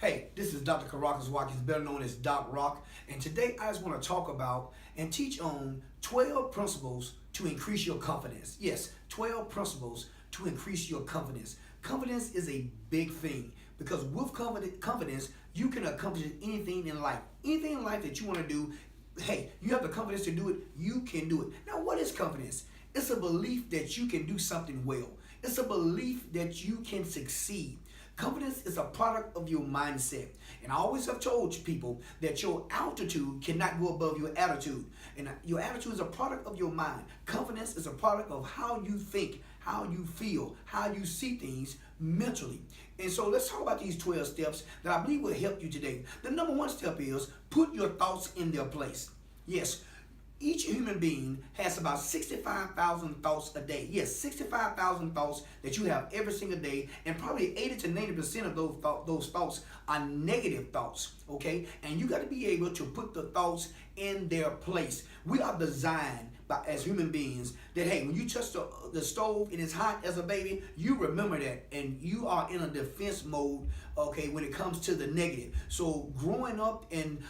Hey, this is Dr. Karockas Watkins, better known as Doc Rock, and today I just want to talk about and teach on 12 principles to increase your confidence. Yes, 12 principles to increase your confidence. Confidence is a big thing because with confidence, you can accomplish anything in life. Anything in life that you want to do, hey, you have the confidence to do it, you can do it. Now, what is confidence? It's a belief that you can do something well. It's a belief that you can succeed. Confidence is a product of your mindset. And I always have told people that your altitude cannot go above your attitude. And your attitude is a product of your mind. Confidence is a product of how you think, how you feel, how you see things mentally. And so let's talk about these 12 steps that I believe will help you today. The number one step is put your thoughts in their place. Yes. Each human being has about 65,000 thoughts a day. Yes, 65,000 thoughts that you have every single day, and probably 80 to 90% of those thoughts are negative thoughts, okay? And you got to be able to put the thoughts in their place. We are designed as human beings that, hey, when you touch the stove and it's hot as a baby, you remember that, and you are in a defense mode, okay, when it comes to the negative. So growing up and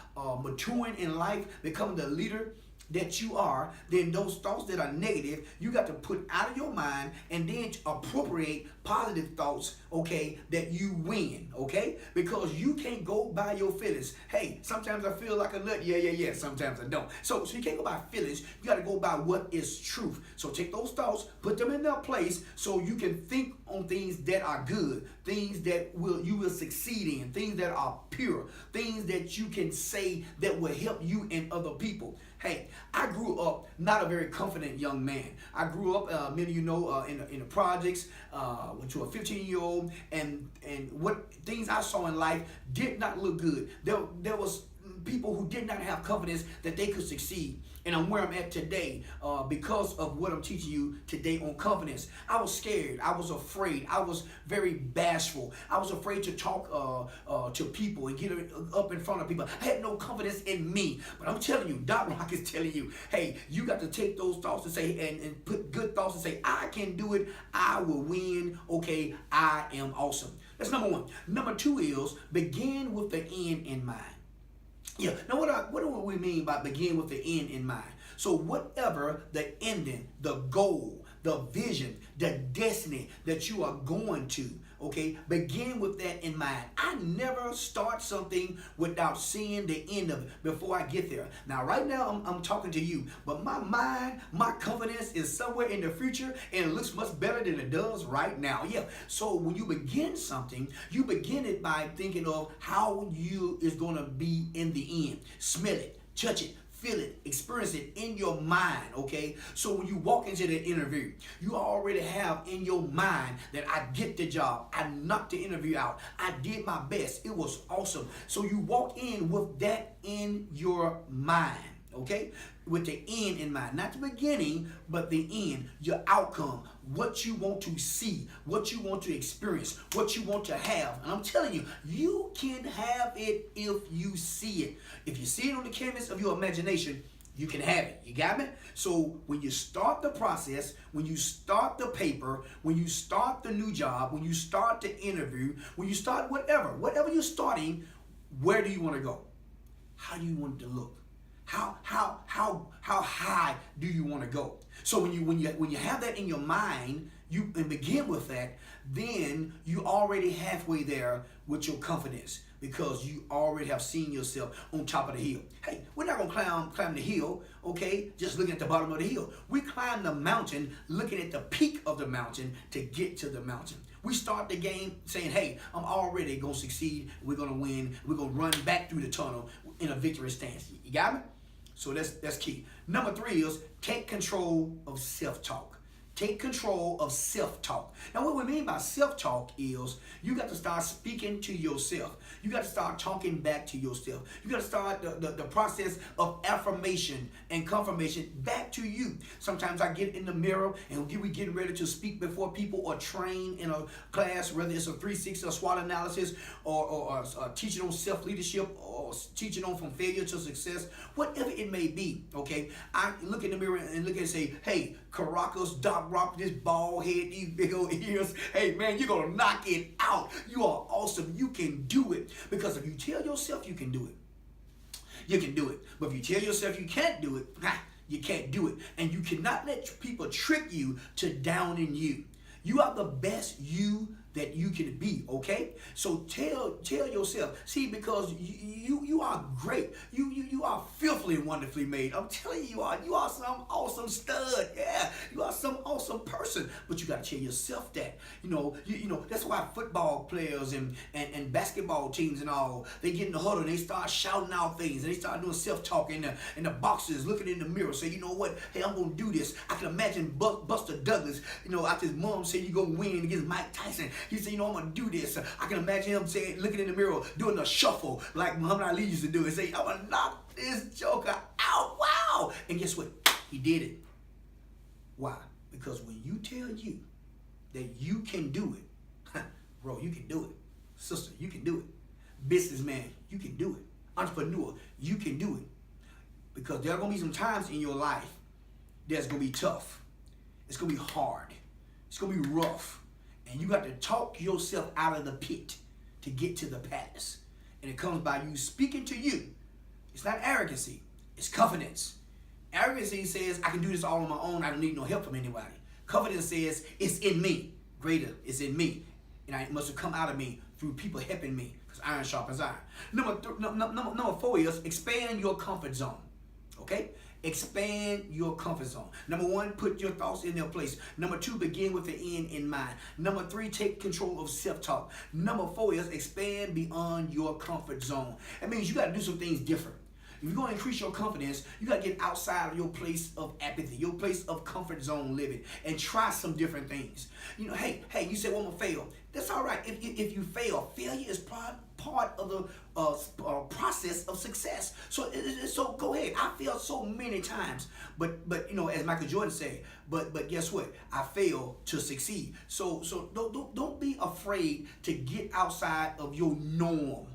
maturing in life, becoming the leader that you are, then those thoughts that are negative, you got to put out of your mind and then appropriate positive thoughts, okay, that you win, okay? Because you can't go by your feelings. Hey, sometimes I feel like a nut. Yeah. Sometimes I don't. So you can't go by feelings. You got to go by what is truth. So take those thoughts, put them in their place so you can think on things that are good, things that you will succeed in, things that are pure, things that you can say that will help you and other people. Hey, I grew up not a very confident young man. I grew up, many of you know, in the projects, went to a 15-year-old, and what things I saw in life did not look good. There was people who did not have confidence that they could succeed. And I'm where I'm at today because of what I'm teaching you today on confidence. I was scared. I was afraid. I was very bashful. I was afraid to talk to people and get up in front of people. I had no confidence in me. But I'm telling you, Doc Rock is telling you, hey, you got to take those thoughts and say, and put good thoughts and say, I can do it. I will win. Okay, I am awesome. That's number one. Number two is begin with the end in mind. Yeah. Now, what do we mean by begin with the end in mind? So whatever the ending, the goal, the vision, the destiny that you are going to, okay, begin with that in mind. I never start something without seeing the end of it before I get there. Now, right now, I'm talking to you, but my mind, my confidence is somewhere in the future, and it looks much better than it does right now. Yeah. So when you begin something, you begin it by thinking of how you is going to be in the end. Smell it, touch it, feel it, experience it in your mind, okay? So when you walk into the interview, you already have in your mind that I get the job. I knocked the interview out. I did my best. It was awesome. So you walk in with that in your mind, okay? With the end in mind. Not the beginning, but the end, your outcome, what you want to see, what you want to experience, what you want to have. And I'm telling you, you can have it if you see it. If you see it on the canvas of your imagination, you can have it. You got me? So when you start the process, when you start the paper, when you start the new job, when you start the interview, when you start whatever you're starting, where do you want to go? How do you want it to look? How high do you want to go? So when you have that in your mind, and begin with that, then you already halfway there with your confidence because you already have seen yourself on top of the hill. Hey, we're not gonna climb the hill, okay? Just looking at the bottom of the hill. We climb the mountain looking at the peak of the mountain to get to the mountain. We start the game saying, hey, I'm already gonna succeed. We're gonna win. We're gonna run back through the tunnel in a victory stance. You got me? So that's key. Number three is take control of self-talk. Take control of self-talk. Now, what we mean by self-talk is you got to start speaking to yourself. You got to start talking back to yourself. You got to start the process of affirmation and confirmation back to you. Sometimes I get in the mirror and we getting ready to speak before people or train in a class, whether it's a 360 or SWOT analysis or teaching on self-leadership or teaching on from failure to success, whatever it may be, okay? I look in the mirror and look and say, hey, Karockas, Doc Rock, this bald head, these big old ears. Hey, man, you're going to knock it out. You are awesome. You can do it. Because if you tell yourself you can do it, you can do it. But if you tell yourself you can't do it, you can't do it. And you cannot let people trick you to downing you. You are the best you that you can be, okay? So tell yourself, see, because you are great. You are fearfully and wonderfully made. I'm telling you, you are some awesome stud. Yeah, you are some awesome person. But you got to tell yourself that. You know, that's why football players and basketball teams and all, they get in the huddle and they start shouting out things and they start doing self-talk, and the boxers looking in the mirror, say, you know what? Hey, I'm gonna do this. I can imagine Buster Douglas, after his mom said you're gonna win against Mike Tyson. He said, I'm gonna do this. I can imagine him saying, looking in the mirror, doing a shuffle like Muhammad Ali used to do, and say, I'm gonna knock this joker out. Wow! And guess what? He did it. Why? Because when you tell you that you can do it, bro, you can do it. Sister, you can do it. Businessman, you can do it. Entrepreneur, you can do it. Because there are gonna be some times in your life that's gonna be tough. It's gonna be hard. It's gonna be rough. And you got to talk yourself out of the pit to get to the palace. And it comes by you speaking to you. It's not arrogancy. It's confidence. Arrogancy says, I can do this all on my own. I don't need no help from anybody. Confidence says, it's in me. Greater is in me. And it must have come out of me through people helping me. Because iron sharpens iron. Number 4 is expand your comfort zone. Okay? Expand your comfort zone. Number 1, put your thoughts in their place. Number 2, begin with the end in mind. Number 3, take control of self-talk. Number 4 is expand beyond your comfort zone. That means you got to do some things different. If you're going to increase your confidence, you got to get outside of your place of apathy, your place of comfort zone living, and try some different things. Hey, you say, well, I'm going to fail. That's all right. If you fail, failure is part of the process of success. So go ahead. I failed so many times, but as Michael Jordan said, but guess what? I failed to succeed. So don't be afraid to get outside of your norm.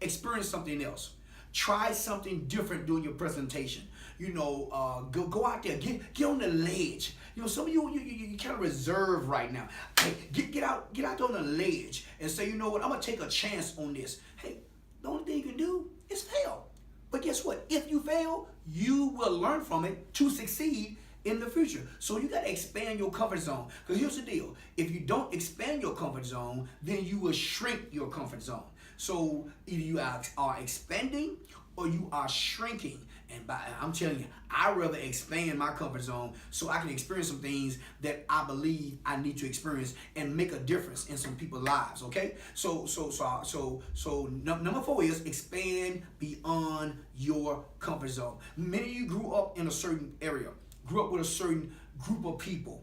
Experience something else. Try something different during your presentation. Go out there, get on the ledge. Some of you kind of reserved right now. Hey, get out on the ledge and say, you know what, I'm gonna take a chance on this. Hey, the only thing you can do is fail. But guess what? If you fail, you will learn from it to succeed in the future. So you got to expand your comfort zone. Because here's the deal. If you don't expand your comfort zone, then you will shrink your comfort zone. So either you are expanding or you are shrinking. And I'm telling you, I'd rather expand my comfort zone so I can experience some things that I believe I need to experience and make a difference in some people's lives. Okay? So number 4 is expand beyond your comfort zone. Many of you grew up in a certain area, grew up with a certain group of people.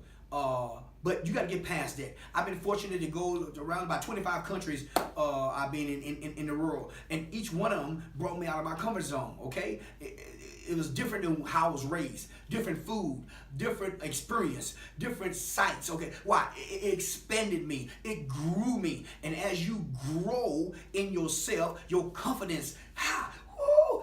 But you got to get past that. I've been fortunate to go around about 25 countries. I've been in the world, and each one of them brought me out of my comfort zone. Okay, it was different than how I was raised. Different food, different experience, different sights. Okay, why? It expanded me. It grew me, and as you grow in yourself, your confidence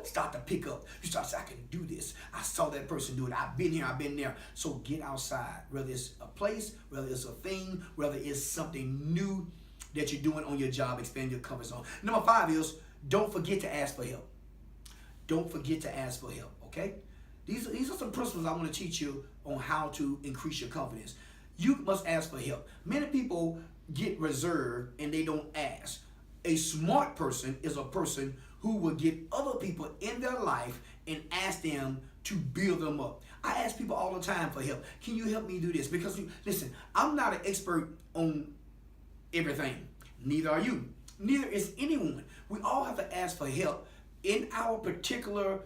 start to pick up. You start to say, I can do this. I saw that person do it. I've been here. I've been there. So get outside. Whether it's a place, whether it's a thing, whether it's something new that you're doing on your job, expand your comfort zone. Number 5 is don't forget to ask for help. Don't forget to ask for help, okay? These are some principles I want to teach you on how to increase your confidence. You must ask for help. Many people get reserved and they don't ask. A smart person is a person who will get other people in their life and ask them to build them up. I ask people all the time for help. Can you help me do this? Because, listen, I'm not an expert on everything. Neither are you. Neither is anyone. We all have to ask for help in our particular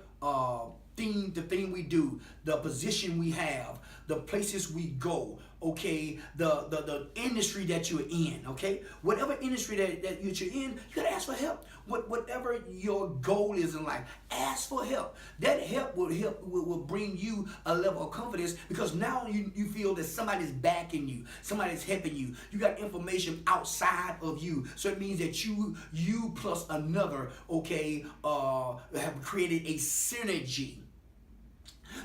thing, the thing we do, the position we have, the places we go, okay, the industry that you're in, okay? Whatever industry that you're in, you gotta ask for help. Whatever your goal is in life, ask for help. That help will bring you a level of confidence, because now you feel that somebody's backing you, somebody's helping you. You got information outside of you. So it means that you plus another, okay, have created a synergy.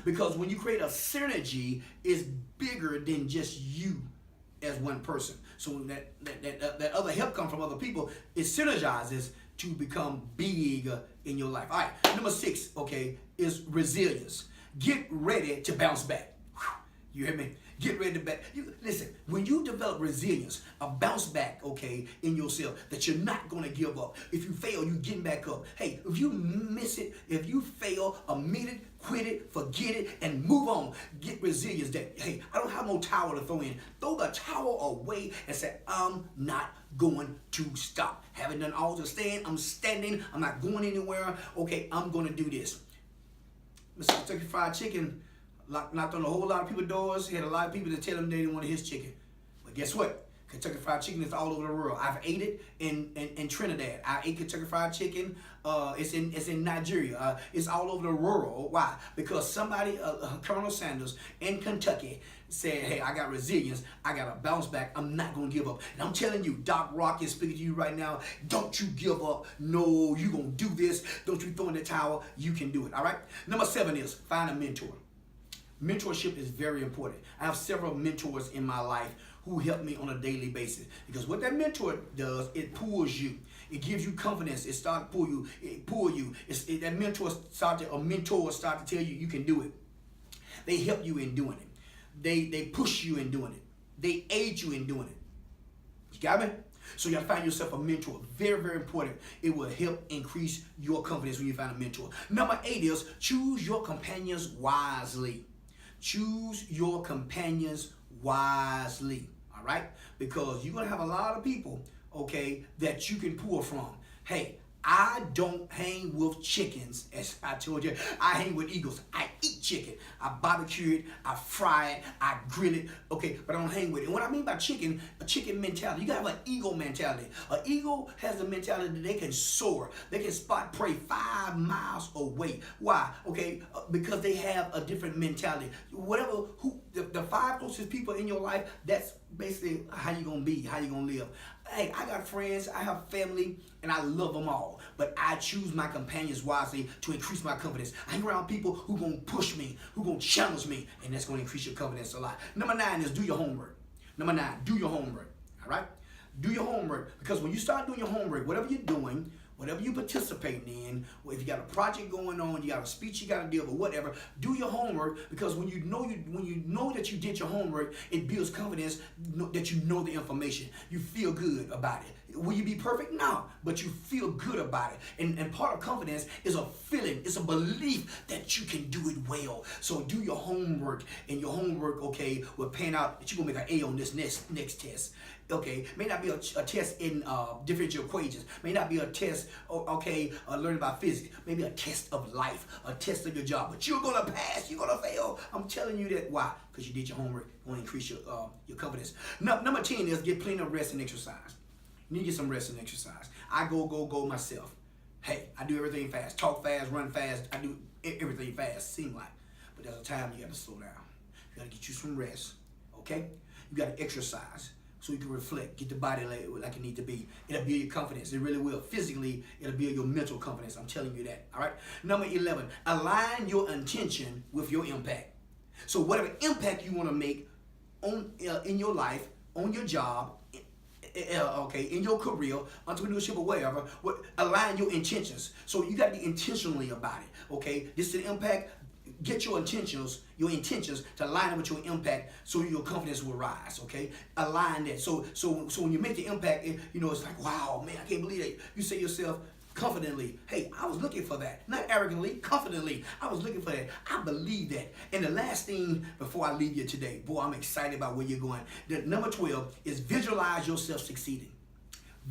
Because when you create a synergy, it's bigger than just you as one person. So that other help comes from other people. It synergizes to become big in your life. All right, number 6, okay, is resilience. Get ready to bounce back. You hear me? Get ready to back. Listen, when you develop resilience, a bounce back, okay, in yourself, that you're not going to give up. If you fail, you're getting back up. Hey, if you miss it, if you fail, admit it, quit it, forget it, and move on. Get resilience that, hey, I don't have no towel to throw in. Throw the towel away and say, I'm not going to stop. Haven't done all to stand. I'm standing. I'm not going anywhere. Okay, I'm going to do this. Mr. Kentucky Fried Chicken knocked on a whole lot of people's doors. He had a lot of people that tell him they didn't want his chicken. But guess what? Kentucky Fried Chicken is all over the world. I've ate it in Trinidad. I ate Kentucky Fried Chicken. It's in Nigeria. It's all over the world. Why? Because somebody, Colonel Sanders in Kentucky, said, hey, I got resilience. I got to bounce back. I'm not going to give up. And I'm telling you, Doc Rock is speaking to you right now. Don't you give up. No, you're going to do this. Don't you throw in the towel. You can do it. All right? Number 7 is find a mentor. Mentorship is very important. I have several mentors in my life who help me on a daily basis. Because what that mentor does, it pulls you. It gives you confidence. It starts to pull you. It pull you. That mentor start to tell you you can do it. They help you in doing it. They push you in doing it. They aid you in doing it. You got me? So you got to find yourself a mentor. Very, very important. It will help increase your confidence when you find a mentor. Number 8 is choose your companions wisely. Choose your companions wisely, all right? Because you're going to have a lot of people, okay, that you can pull from. Hey, I don't hang with chickens, as I told you. I hang with eagles. I eat chicken. I barbecue it. I fry it. I grill it. Okay, but I don't hang with it. And what I mean by chicken, a chicken mentality. You got to have an eagle mentality. An eagle has the mentality that they can soar. They can spot prey 5 miles away. Why? Okay, because they have a different mentality. Whatever, the 5 closest people in your life, that's basically how you're going to be, how you're going to live. Hey, I got friends, I have family, and I love them all. But I choose my companions wisely to increase my confidence. I hang around people who going to push me, who going to challenge me, and that's going to increase your confidence a lot. Number 9 is do your homework. Number 9, do your homework, all right? Do your homework, because when you start doing your homework, whatever you're doing, whatever you're participating in, if you got a project going on, you got a speech you got to deal with, whatever, do your homework, because when you know that you did your homework, it builds confidence that you know the information. You feel good about it. Will you be perfect? No, but you feel good about it. And part of confidence is a feeling, it's a belief that you can do it well. So do your homework, and your homework, okay, will pan out that you're going to make an A on this next test. Okay, may not be a test in differential equations, may not be a test, okay, learning about physics, maybe a test of life, a test of your job, but you're going to pass, you're going to fail. I'm telling you that. Why? Because you did your homework. You want to increase your confidence. Number 10 is get plenty of rest and exercise. You need to get some rest and exercise. I go myself. Hey, I do everything fast. Talk fast, run fast. I do everything fast, seem like. But there's a time you got to slow down. You got to get you some rest, okay? You got to exercise so you can reflect, get the body like it need to be. It'll build your confidence. It really will. Physically, it'll build your mental confidence. I'm telling you that, all right? Number 11, align your intention with your impact. So whatever impact you want to make on in your life, on your job, okay, in your career, entrepreneurship or whatever, align your intentions. So you got to be intentionally about it, okay? This is the impact. Get your intentions to line up with your impact, so your confidence will rise, okay? Align that. So when you make the impact, it's like, wow, man, I can't believe that. You say to yourself confidently, hey, I was looking for that. Not arrogantly, confidently. I was looking for that. I believe that. And the last thing before I leave you today, boy, I'm excited about where you're going. The number 12 is visualize yourself succeeding.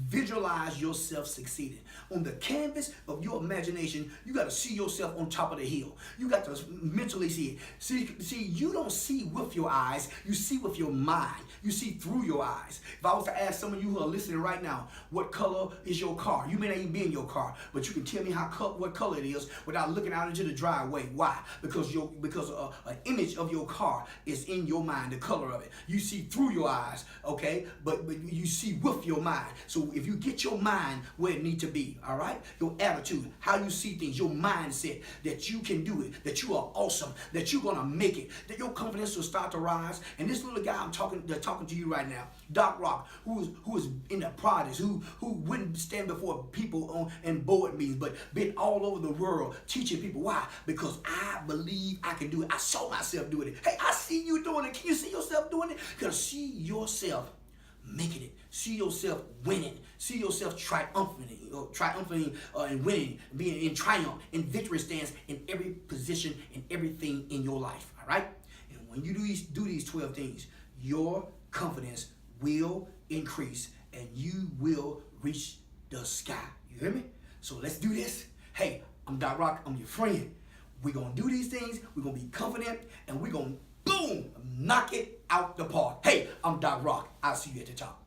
Visualize yourself succeeding. On the canvas of your imagination, you got to see yourself on top of the hill. You got to mentally see it. See, you don't see with your eyes, you see with your mind. You see through your eyes. If I was to ask some of you who are listening right now, what color is your car? You may not even be in your car, but you can tell me what color it is without looking out into the driveway. Why? Because an image of your car is in your mind, the color of it. You see through your eyes, okay? But you see with your mind. So So if you get your mind where it needs to be, all right, your attitude, how you see things, your mindset, that you can do it, that you are awesome, that you're gonna make it, that your confidence will start to rise. And this little guy that's talking to you right now, Doc Rock, who is in the projects, who wouldn't stand before people in board meetings, but been all over the world teaching people. Why? Because I believe I can do it. I saw myself doing it. Hey, I see you doing it. Can you see yourself doing it? Because see yourself making it. See yourself winning. See yourself triumphing and winning, being in triumph, in victory stance in every position, in everything in your life. All right? And when you do these 12 things, your confidence will increase and you will reach the sky. You hear me? So let's do this. Hey, I'm Doc Rock. I'm your friend. We're going to do these things. We're going to be confident and we're going to, boom, knock it out the park. Hey, I'm Doc Rock. I'll see you at the top.